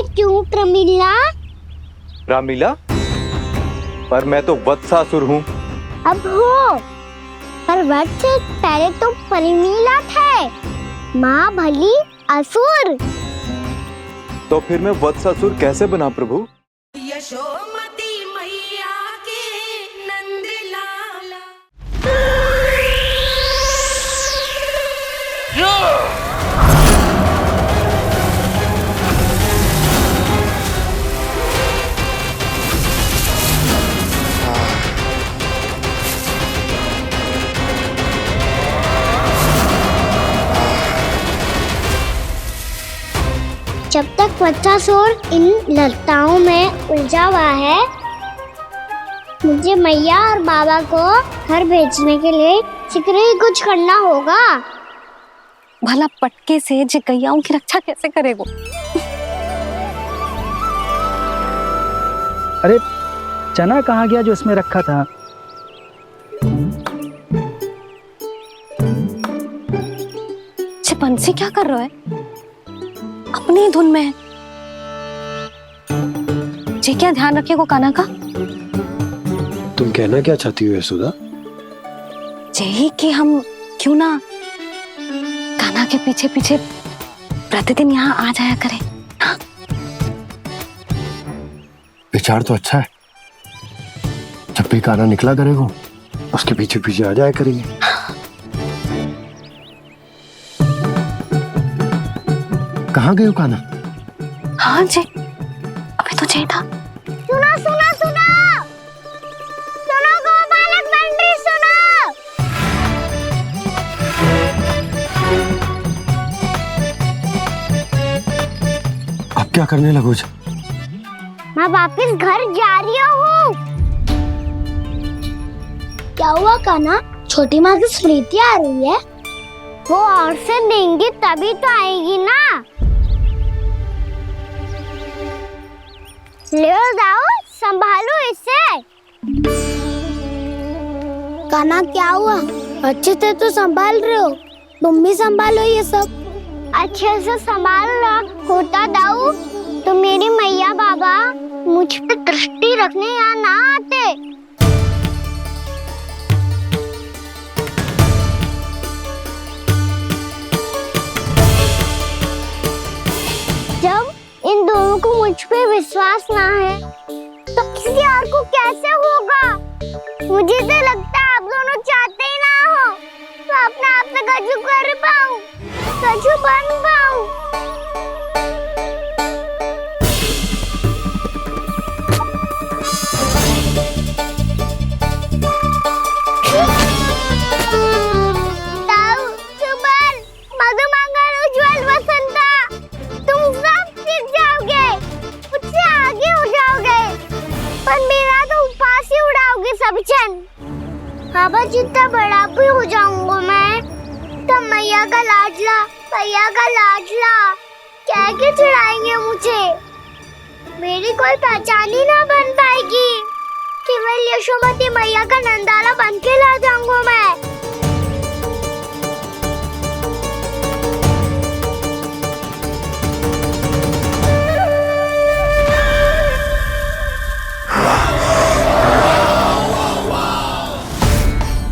में क्यों प्रमिला? रामीला? पर मैं तो वत्सासुर हूँ। अब हो, पर वत्स से पहले तो परिमीला थे, माँ भली असुर। तो फिर मैं वत्सासुर कैसे बना प्रभु? यशोमती मैया के नंद लाला। जब तक वत्सासुर इन लताओं में उलझा हुआ है, मुझे मैया और बाबा को घर भेजने के लिए शीघ्र ही कुछ करना होगा। भला पटके से जिकैयाओं की रक्षा कैसे करेगो? अरे चना कहाँ गया जो इसमें रखा था? बंसी क्या कर रहा है? अपनी धुन में है। जी क्या ध्यान रखिएगो कान्हा का। तुम कहना क्या चाहती हो यशोदा? यही कि हम क्यों ना कान्हा के पीछे पीछे प्रतिदिन यहाँ आ जाया करें। हाँ? विचार तो अच्छा है। जब भी कान्हा निकला करेगा उसके पीछे पीछे आ जाया करेंगे। कहाँ गए हो कान्हा? हाँ जी, अभी तो चाहिए था। सुनो सुनो सुनो, सुनो गोपालक बंटी सुनो। अब क्या करने लगो? मैं वापस घर जा रही हूँ। क्या हुआ कान्हा? छोटी माँ की स्मृति आ रही है? वो और से देंगी तभी तो आएगी ना। ले जाओ, संभालो इसे। कान्हा क्या हुआ? अच्छे से तो संभाल रहे हो, तुम भी संभालो ये सब। अच्छे से संभाल लो होता दाऊ, तो मेरी मैया बाबा मुझ पे दृष्टि रखने यहाँ ना आते। जब इन दोनों को मुझ पे विश्वास ना है, तो किसी और को कैसे होगा? मुझे तो लगता है आप दोनों चाहते ही ना हो, तो अपने आप से गजू कर पाऊं, गजू बन पाऊं। बाबा जितना बड़ा भी हो जाऊंगा मैं, तब मैया का लाडला, भैया का लाडला कह के चिढ़ाएंगे मुझे। मेरी कोई पहचान ही ना बन पाएगी। केवल यशोमती मैया का नंदाला बन के ला जाऊंगा मैं।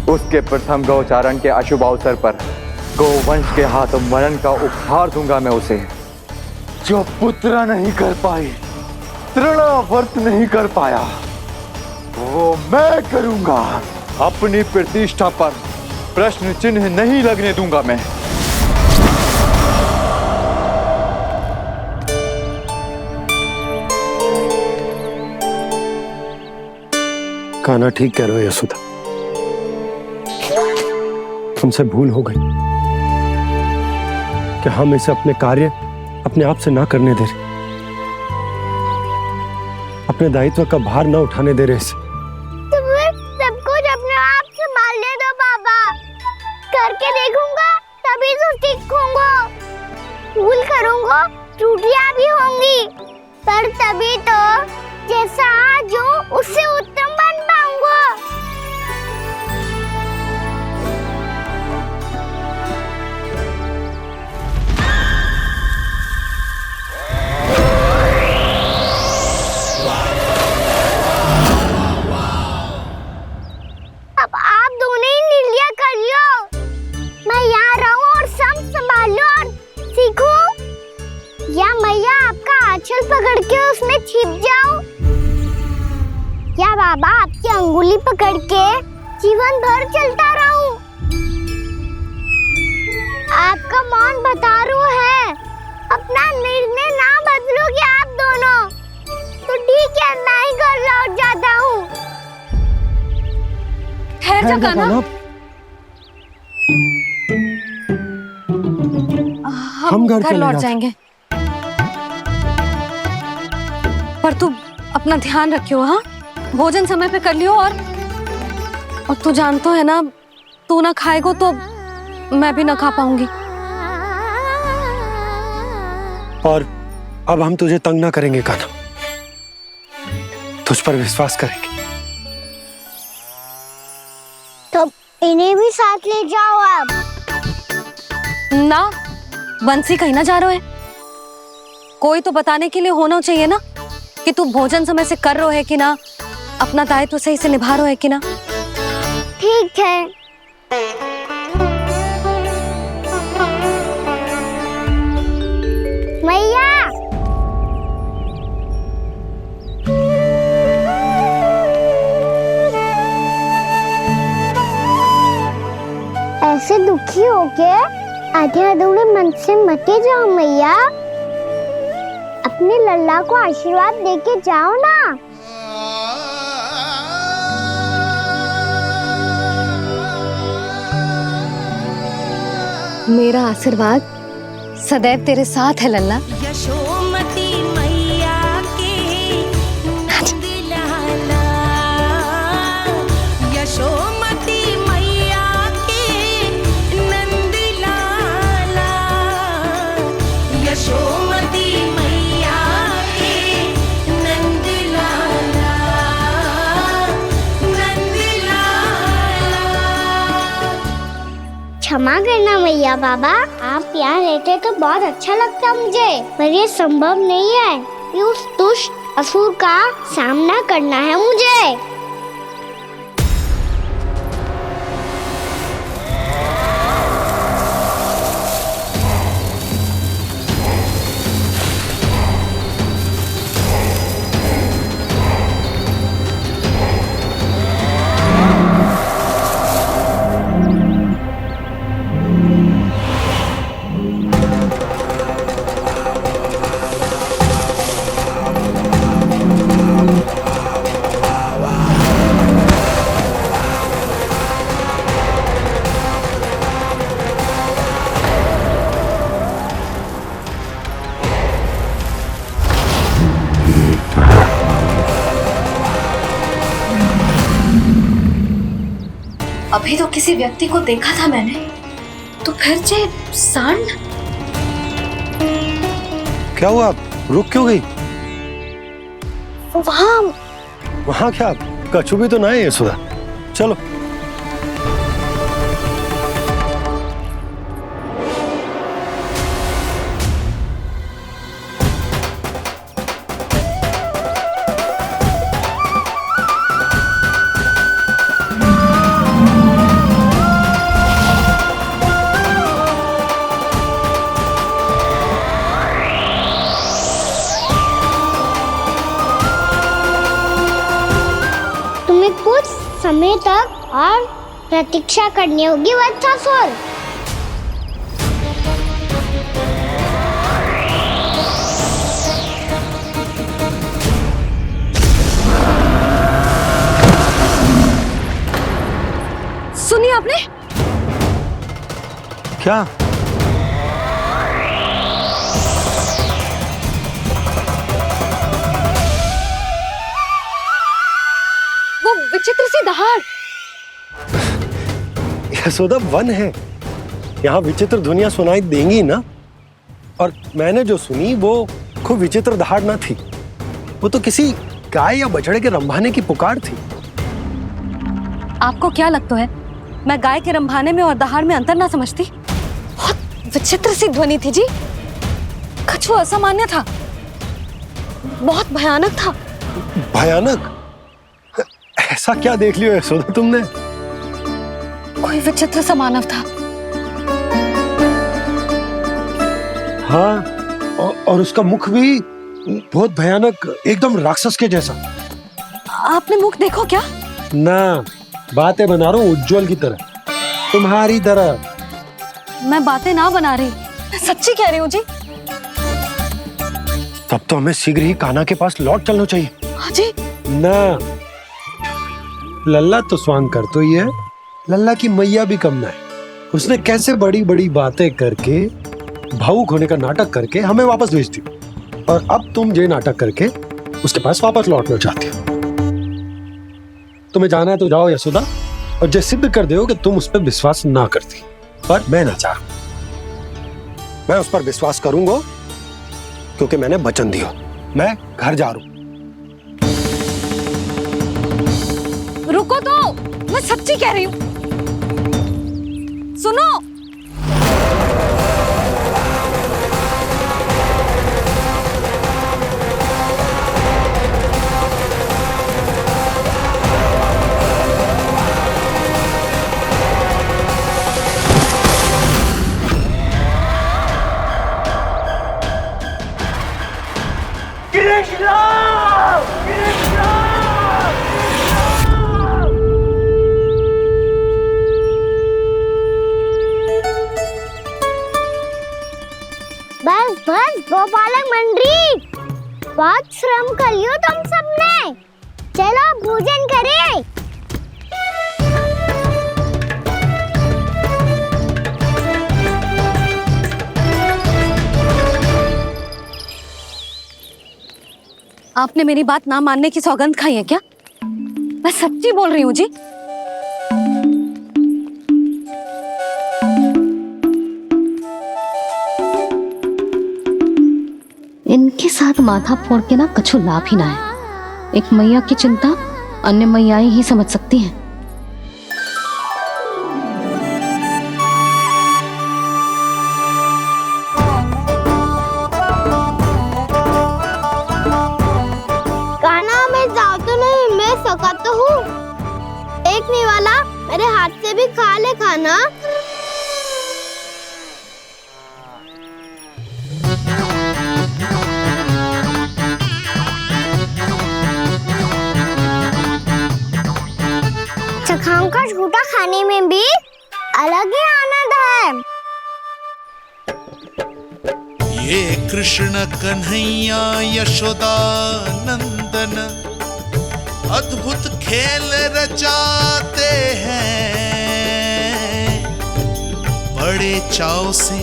उसके प्रथम गौचारण के अशुभ अवसर पर गोवंश के हाथों मरण का उपहार दूंगा मैं उसे। जो पुत्र नहीं कर पाई, तृणावर्त नहीं कर पाया, वो मैं करूंगा। अपनी प्रतिष्ठा पर प्रश्न चिन्ह नहीं लगने दूंगा मैं। कान्हा ठीक कह रहे हो यशोदा, हमसे भूल हो गई कि हम इसे अपने कार्य अपने आप से ना करने दे रहे, अपने दायित्व का भार ना उठाने दे रहे इसे। तो फिर सब कुछ अपने आप संभालने दो बाबा, करके देखूंगा तभी तो सीखूंगा। भूल करूंगा, त्रुटियां भी होंगी, पर तभी तो जैसा आज हूं उससे उत्तम बन पाऊंगा। आंचल पकड़ के उसमें छिप जाऊं? या बाबा आपकी अंगुली पकड़ के जीवन भर चलता रहूं? आपका मौन बतारू है, अपना निर्णय ना बदलोगे आप दोनों तो ठीक है, मैं ही घर लौट जाता हूँ। ठहर जा कान्हा, हम घर लौट जाएंगे, पर तू अपना ध्यान रखियो। हाँ, भोजन समय पे कर लियो। और तू जानतो है ना, तू ना खाएगो तो मैं भी ना खा पाऊंगी। और अब हम तुझे तंग ना करेंगे कान्हा, तुझ पर विश्वास करेंगे। तो इन्हें भी साथ ले जाओ अब। ना, बंसी कहीं ना जा रहे है, कोई तो बताने के लिए होना चाहिए ना कि तू भोजन समय से कर रहे है कि ना, अपना दायित्व सही से निभा रहे है कि ना। ठीक है। मैया, ऐसे दुखी होके आधे अधूरे मन से मत जाओ मैया, अपने लल्ला को आशीर्वाद देके जाओ ना। मेरा आशीर्वाद सदैव तेरे साथ है लल्ला। यशोमती मैया के नंद लाला, यशोमती मैया के नंद लाला, यशोमती मैया के नंद लाला, नंद लाला। क्षमा करना मैया बाबा, आप यहाँ रहते तो बहुत अच्छा लगता मुझे, पर ये संभव नहीं है कि उस दुष्ट असुर का सामना करना है मुझे। अभी तो किसी व्यक्ति को देखा था मैंने, तो फिर से सांड। क्या हुआ, रुक क्यों गई? वहाँ क्या, कछु भी तो ना है यशोदा, चलो। कुछ समय तक और प्रतीक्षा करनी होगी वत्सासुर। सुनिए आपने क्या? वो विचित्र सी दहाड़। यशोदा, वन है, यहाँ विचित्र ध्वनियां सुनाई देंगी ना। और मैंने जो सुनी वो खूब विचित्र दहाड़ ना थी, वो तो किसी गाय या बछड़े के रंभाने की पुकार थी। आपको क्या लगता है मैं गाय के रंभाने में और दहाड़ में अंतर ना समझती? बहुत विचित्र सी ध्वनि थी जी, कुछ असामान्य था, बहुत भयानक था। भयानक? ऐसा क्या देख लियो यशोदा तुमने? कोई विचित्र सा मानव था। हाँ, और उसका मुख भी बहुत भयानक, एकदम राक्षस के जैसा। आपने मुख देखो क्या? ना, बातें बना रहा हूँ उज्जवल की तरह, तुम्हारी तरह। मैं बातें ना बना रही, मैं सच्ची कह रही हूँ जी। तब तो हमें शीघ्र ही कान्हा के पास लौट चलना चाहिए। हाँ जी। ना, लल्ला तो स्वांग कर तो ही है, लल्ला की मैया भी कम ना है। उसने कैसे बड़ी बड़ी बातें करके, भावुक होने का नाटक करके हमें वापस भेज दी, और अब तुम ये नाटक करके उसके पास वापस लौटना चाहती हो। तुम्हें जाना है तो जाओ यशोदा, और जो सिद्ध कर दो कि तुम उस पर विश्वास ना करती। पर मैं ना चाहूं, मैं उस पर विश्वास करूंगा क्योंकि मैंने वचन दिया। मैं घर जा रहा हूं। रुको तो, मैं सच्ची कह रही हूँ। सुनो, बस बस गोपालक मंडली, बहुत श्रम कर लियो तुम सबने। चलो भोजन करें। आपने मेरी बात ना मानने की सौगंध खाई है क्या? मैं सच्ची बोल रही हूँ जी। इनके साथ माथा फोड़ के ना कछु लाभ ही ना है। एक मैया की चिंता अन्य मैयाएं ही समझ सकती हैं। कान्हा, मैं जाऊँ तो नहीं, मैं सका तो हूँ। एक नहीं वाला, मेरे हाथ से भी खा ले खाना। चखाओं का झूठा खाने में भी अलग ही आनंद है। ये कृष्ण कन्हैया यशोदा नंदन अद्भुत खेल रचाते हैं, बड़े चाव से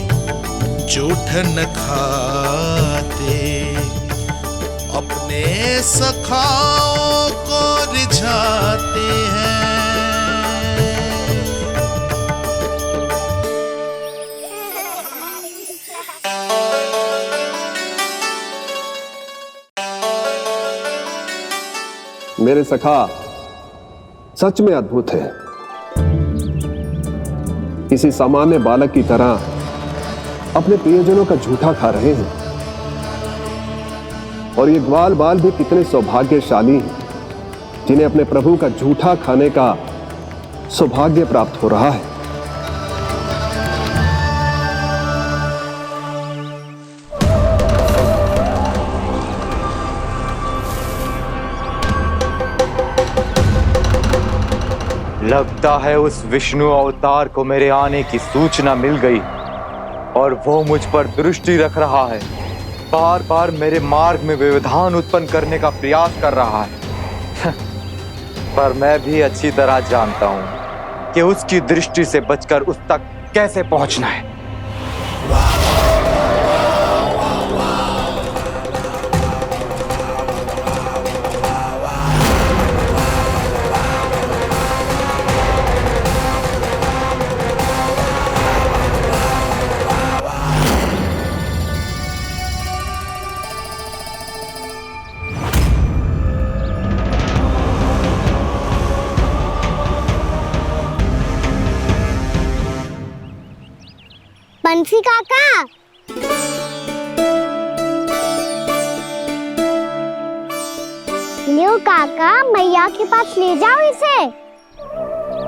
जूठन खाते, अपने सखाओं को रिझाते हैं। मेरे सखा सच में अद्भुत है। किसी सामान्य बालक की तरह अपने प्रियजनों का झूठा खा रहे हैं, और ये ग्वाल बाल भी कितने सौभाग्यशाली हैं जिन्हें अपने प्रभु का झूठा खाने का सौभाग्य प्राप्त हो रहा है। लगता है उस विष्णु अवतार को मेरे आने की सूचना मिल गई और वो मुझ पर दृष्टि रख रहा है। बार बार मेरे मार्ग में व्यवधान उत्पन्न करने का प्रयास कर रहा है। पर मैं भी अच्छी तरह जानता हूं कि उसकी दृष्टि से बचकर उस तक कैसे पहुंचना है। बंसी काका, लियो काका, मैया के पास ले जाओ इसे।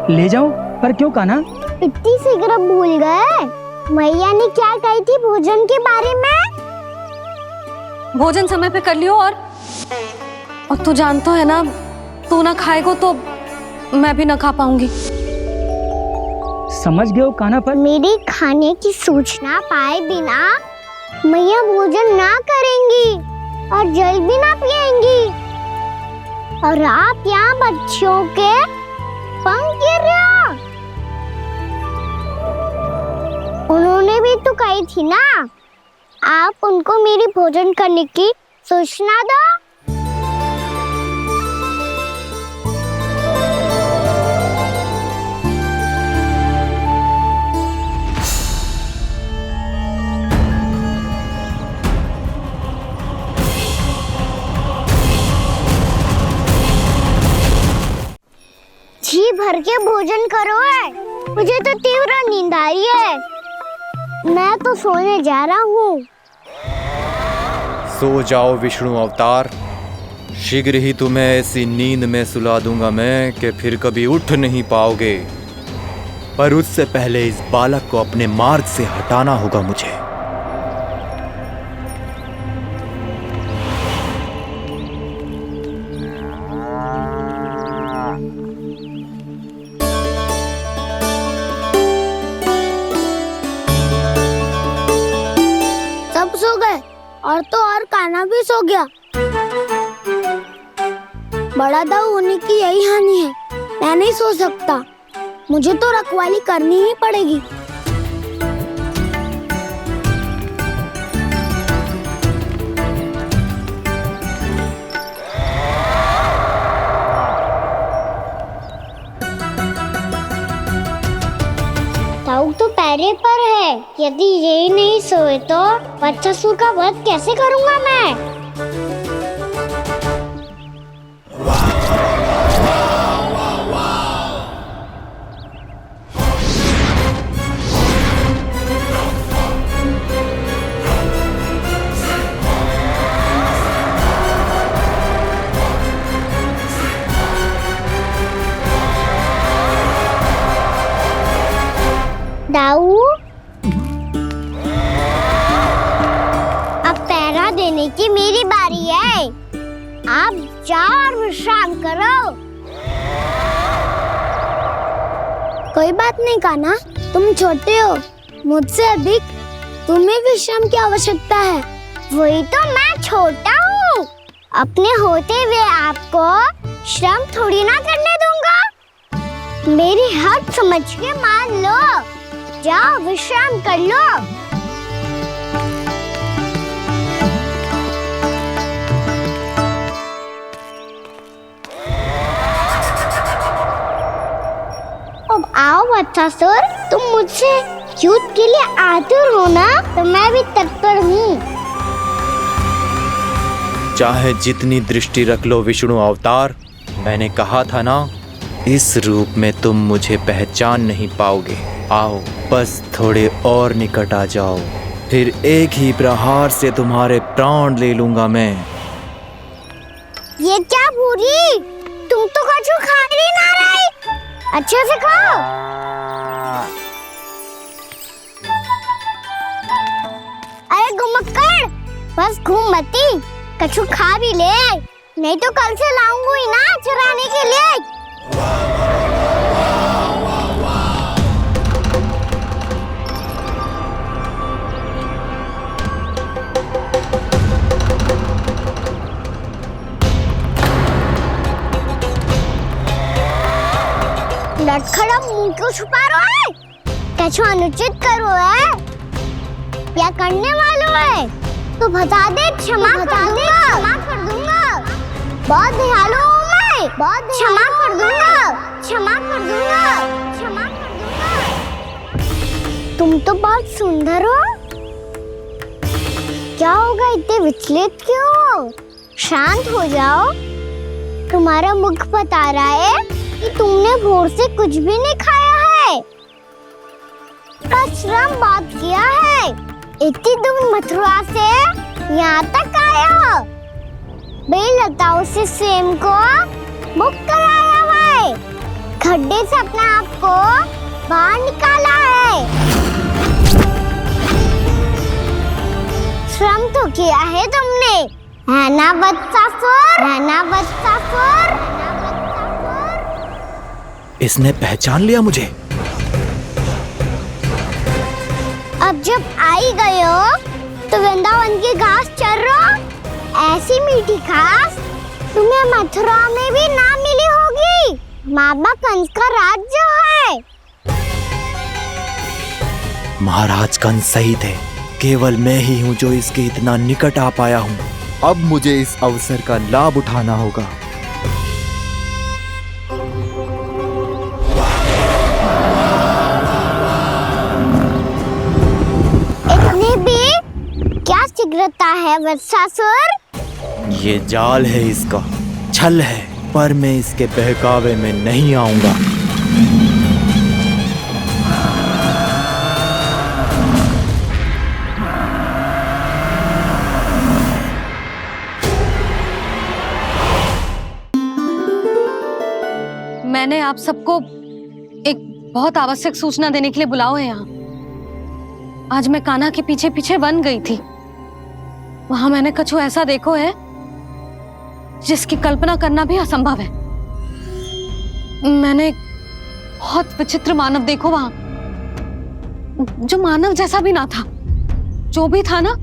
ले जाओ? पर क्यों कान्हा? इतनी शीघ्र भूल गए? मैया ने क्या कही थी भोजन के बारे में? भोजन समय पे कर लियो। और तू जानता है ना, तू ना खाएगो तो मैं भी ना खा पाऊंगी। समझ गए हो कान्हा पर? मेरी खाने की सूचना पाए बिना मैया भोजन ना करेंगी और जल भी ना पिएंगी। और आप यहाँ बच्चों के पंख गिर रहे हो। उन्होंने भी तो कही थी ना, आप उनको मेरी भोजन करने की सूचना दो। जी भर के भोजन करो है, मुझे तो तीव्र नींद आ रही है। मैं तो सोने जा रहा हूँ। सो जाओ विष्णु अवतार, शीघ्र ही तुम्हें ऐसी नींद में सुला दूंगा मैं कि फिर कभी उठ नहीं पाओगे। पर उससे पहले इस बालक को अपने मार्ग से हटाना होगा मुझे। सब सो गए और तो और कान्हा भी सो गया। बड़ा दाऊ होने की यही हानि है, मैं नहीं सो सकता। मुझे तो रखवाली करनी ही पड़ेगी। ताऊ तो पैरे पर है। यदि यही नहीं सोए तो बच्चासुर का वध कैसे करूंगा मैं? दाऊ, अब पहरा देने की मेरी बारी है। आप जाओ और विश्राम करो। कोई बात नहीं कान्हा, तुम छोटे हो, मुझसे अधिक तुम्हें विश्राम की आवश्यकता है। वही तो, मैं छोटा हूँ। अपने होते हुए आपको श्रम थोड़ी ना करने दूंगा। मेरी हद समझ के मान लो। जाओ विश्राम कर लो। अब आओ बच्चासुर, तुम मुझसे युद्ध के लिए आतुर हो ना, तो मैं भी तत्पर हूँ। चाहे जितनी दृष्टि रख लो विष्णु अवतार, मैंने कहा था ना, इस रूप में तुम मुझे पहचान नहीं पाओगे। आओ बस थोड़े और निकट आ जाओ, फिर एक ही प्रहार से तुम्हारे प्राण ले लूंगा मैं। ये क्या भूरी, तुम तो कछु खा ही ना रही। अच्छे से खाओ। अरे घुमक्कड़, बस घूम मती, कछु खा भी ले, नहीं तो कल से लाऊंगी ना चुराने के लिए। लटखड़ा मुंह क्यों छुपा रहा है? कछु अनुचित करो है या करने वालों है तो बता दे, क्षमा कर दूंगा। बहुत दयालु हूँ मैं, बहुत क्षमा कर दूंगा। तुम तो बहुत सुंदर हो। क्या होगा, इतने विचलित क्यों हो? शांत हो जाओ। तुम्हारा मुख बता रहा है कि तुमने भोर से कुछ भी नहीं खाया है। श्रम बात किया है, इतनी दूर मथुरा से यहाँ तक आया हो। बेलताओं से स्वयं को मुक्त कराया है, खड्डे से अपने आप को बाहर निकाला है। श्रम तो किया है तुमने, है ना वत्सासुर, है ना वत्सासुर। इसने पहचान लिया मुझे। अब जब आई गए हो तो वृंदावन की घास चर रहो। ऐसी मीठी घास तुम्हें मथुरा में भी ना मिली होगी। बाबा कंस का राज्य है। महाराज कंस सही थे, केवल मैं ही हूँ जो इसके इतना निकट आ पाया हूँ। अब मुझे इस अवसर का लाभ उठाना होगा। इतनी भी क्या शीघ्रता है वत्सासुर? ये जाल है इसका, छल है, पर मैं इसके बहकावे में नहीं आऊंगा। मैंने आप सबको एक बहुत आवश्यक सूचना देने के लिए बुलाओ है यहाँ। आज मैं कान्हा के पीछे पीछे वन गई थी। वहां मैंने कुछ ऐसा देखो है जिसकी कल्पना करना भी असंभव है। मैंने बहुत विचित्र मानव देखो वहां, जो मानव जैसा भी ना था। जो भी था ना,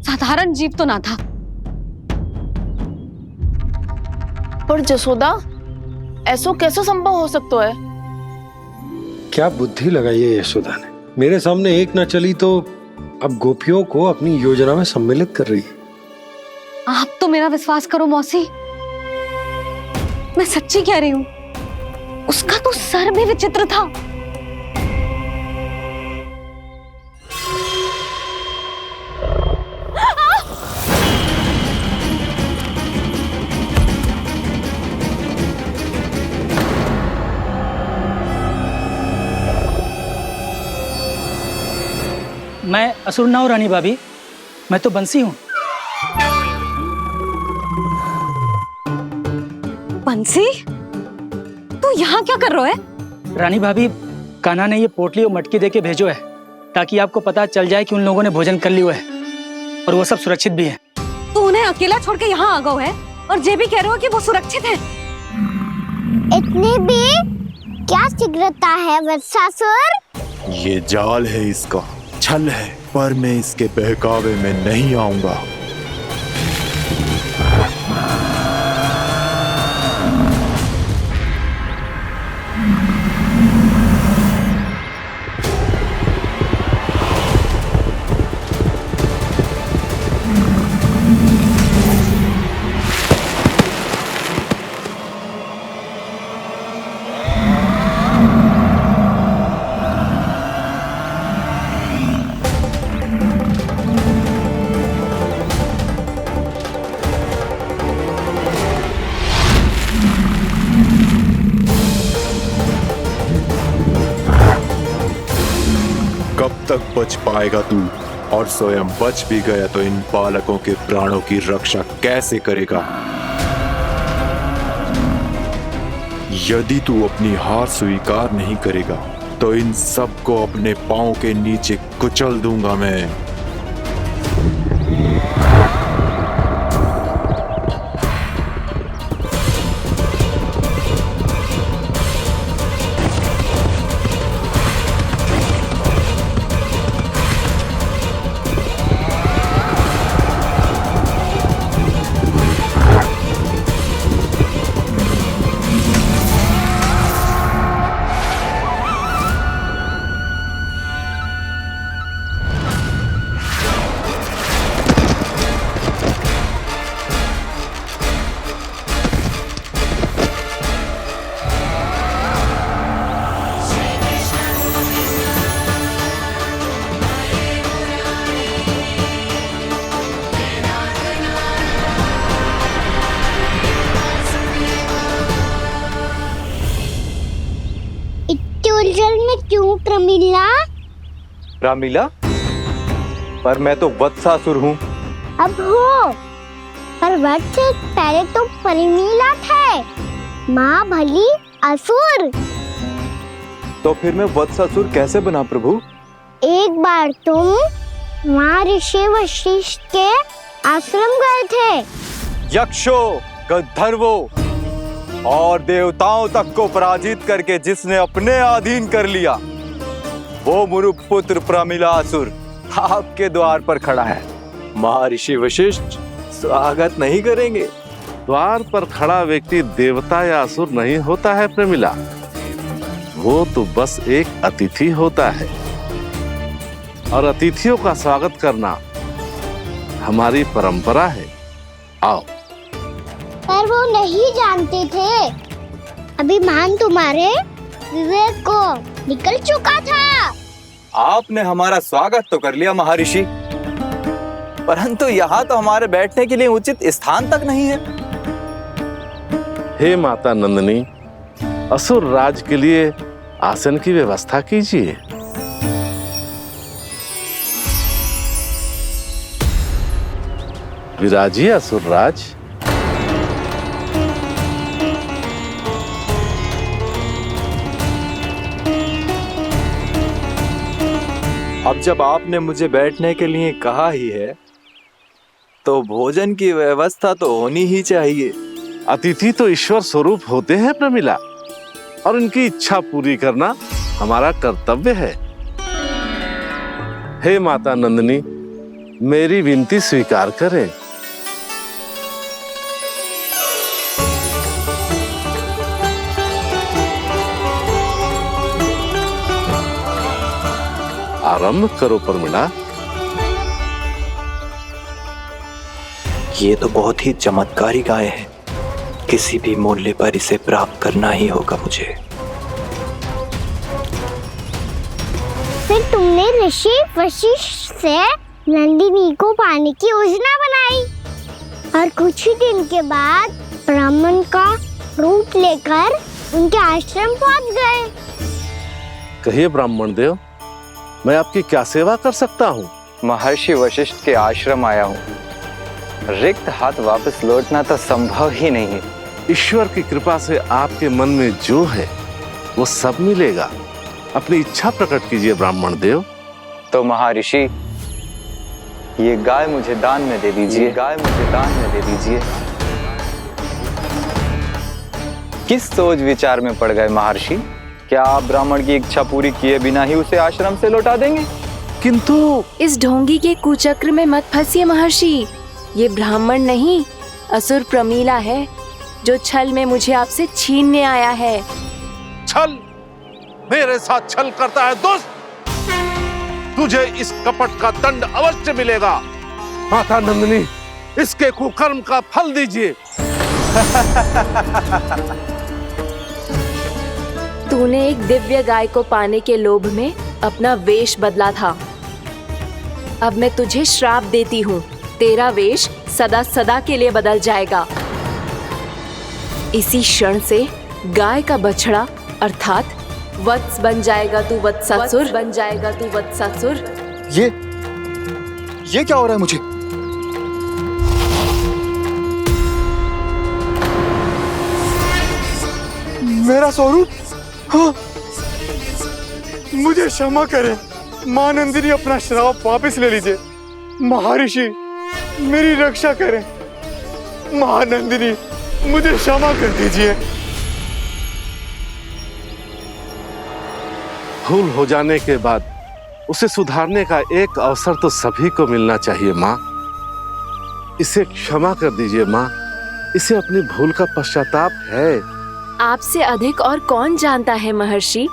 साधारण जीव तो ना था। पर जसोदा, ऐसो कैसे संभव हो सकता है? क्या बुद्धि लगाई है यशोदा ने। मेरे सामने एक न चली तो अब गोपियों को अपनी योजना में सम्मिलित कर रही है। आप तो मेरा विश्वास करो मौसी, मैं सच्ची कह रही हूं। उसका तो सर भी विचित्र था। मैं असुर ना हूं रानी भाभी, मैं तो बंसी हूँ। बंसी, तू यहाँ क्या कर रहा है? रानी भाभी, कान्हा ने ये पोटली और मटकी देके भेजो है ताकि आपको पता चल जाए कि उन लोगों ने भोजन कर लिया है और वो सब सुरक्षित भी है। तू उन्हें अकेला छोड़ के यहाँ आ गया है और ये भी कह रहे हो कि वो सुरक्षित है। इतनी भी क्या शीघ्रता है वत्सासुर? ये जाल है इसका, छल है, पर मैं इसके बहकावे में नहीं आऊंगा। कब तक बच पाएगा तू? और स्वयं बच भी गया तो इन बालकों के प्राणों की रक्षा कैसे करेगा? यदि तू अपनी हार स्वीकार नहीं करेगा तो इन सबको अपने पांव के नीचे कुचल दूंगा मैं। उलझन में क्यों प्रमिला? रामलीला, पर मैं तो वत्सासुर हूँ। अब हो, पर वट से पहले तो परिमीला थे, माँ भली असुर। तो फिर मैं वत्सासुर कैसे बना प्रभु? एक बार तुम माँ ऋषि वशिष्ठ के आश्रम गए थे। यक्षों, गंधर्वों और देवताओं तक को पराजित करके जिसने अपने अधीन कर लिया, वो मुरुपुत्र प्रमिलासुर आपके द्वार पर खड़ा है। महर्षि वशिष्ठ स्वागत नहीं करेंगे? द्वार पर खड़ा व्यक्ति देवता या असुर नहीं होता है प्रमिला, वो तो बस एक अतिथि होता है और अतिथियों का स्वागत करना हमारी परंपरा है। आओ। पर वो नहीं जानते थे, अभिमान तुम्हारे विवेक को निकल चुका था। आपने हमारा स्वागत तो कर लिया महर्षि, परंतु यहाँ तो हमारे बैठने के लिए उचित स्थान तक नहीं है। हे माता नंदिनी, असुर राज के लिए आसन की व्यवस्था कीजिए। विराजिए असुर राज। अब जब आपने मुझे बैठने के लिए कहा ही है, तो भोजन की व्यवस्था तो होनी ही चाहिए। अतिथि तो ईश्वर स्वरूप होते हैं प्रमिला, और उनकी इच्छा पूरी करना हमारा कर्तव्य है। हे माता नंदिनी, मेरी विनती स्वीकार करें। आरंभ करो प्रमिला। ये तो बहुत ही चमत्कारी गाय है, किसी भी मूल्य पर इसे प्राप्त करना ही होगा मुझे। फिर तुमने ऋषि वशिष्ठ से नंदिनी को पाने की योजना बनाई और कुछ ही दिन के बाद ब्राह्मण का रूप लेकर उनके आश्रम पहुंच गए। कहिए ब्राह्मण देव, मैं आपकी क्या सेवा कर सकता हूँ? महर्षि वशिष्ठ के आश्रम आया हूँ। रिक्त हाथ वापस लौटना तो संभव ही नहीं है। ईश्वर की कृपा से आपके मन में जो है वो सब मिलेगा। अपनी इच्छा प्रकट कीजिए ब्राह्मण देव। तो महर्षि, ये गाय मुझे दान में दे दीजिए। गाय मुझे दान में दे दीजिए। किस सोच विचार में पड़ गए महर्षि? क्या आप ब्राह्मण की इच्छा पूरी किए बिना ही उसे आश्रम से लौटा देंगे? किंतु इस ढोंगी के कुचक्र में मत फंसिए महर्षि। ये ब्राह्मण नहीं, असुर प्रमीला है, जो छल में मुझे आपसे छीनने आया है। छल? मेरे साथ छल करता है दुष्ट? तुझे इस कपट का दंड अवश्य मिलेगा। माता नंदिनी, इसके कुकर्म का फल दीजिए। तूने एक दिव्य गाय को पाने के लोभ में अपना वेश बदला था। अब मैं तुझे श्राप देती हूँ, तेरा वेश सदा सदा के लिए बदल जाएगा। इसी क्षण से गाय का बछड़ा अर्थात वत्स बन जाएगा तू वत्सासुर। बन जाएगा तू वत्सासुर। ये क्या हो रहा है मुझे? मेरा स्वरूप? हाँ। मुझे क्षमा करें मां नंदिनी, अपना श्राप वापस ले लीजिए। महर्षि, मेरी रक्षा करें। मां नंदिनी, मुझे क्षमा कर दीजिए। भूल हो जाने के बाद उसे सुधारने का एक अवसर तो सभी को मिलना चाहिए माँ। इसे क्षमा कर दीजिए माँ, इसे अपनी भूल का पश्चाताप है। आपसे अधिक और कौन जानता है महर्षि,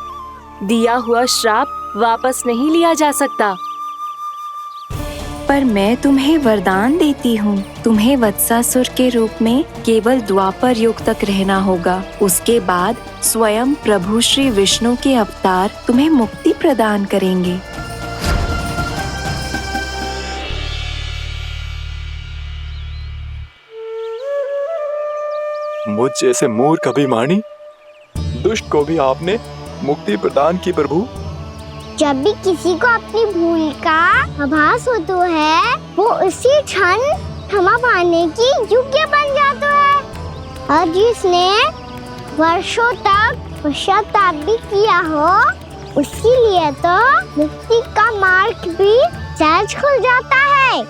दिया हुआ श्राप वापस नहीं लिया जा सकता। पर मैं तुम्हें वरदान देती हूँ, तुम्हें वत्सासुर के रूप में केवल द्वापर युग तक रहना होगा। उसके बाद स्वयं प्रभु श्री विष्णु के अवतार तुम्हें मुक्ति प्रदान करेंगे। मुझ जैसे मूर्ख अभिमानी दुष्ट को भी आपने मुक्ति प्रदान की प्रभु। जब भी किसी को अपनी भूल का आभास होता है, वो उसी क्षण क्षमा पाने की योग्य बन जाता है। और जिसने वर्षों तक पश्चाताप भी किया हो, उसके लिए तो मुक्ति का मार्ग भी सहज खुल जाता है।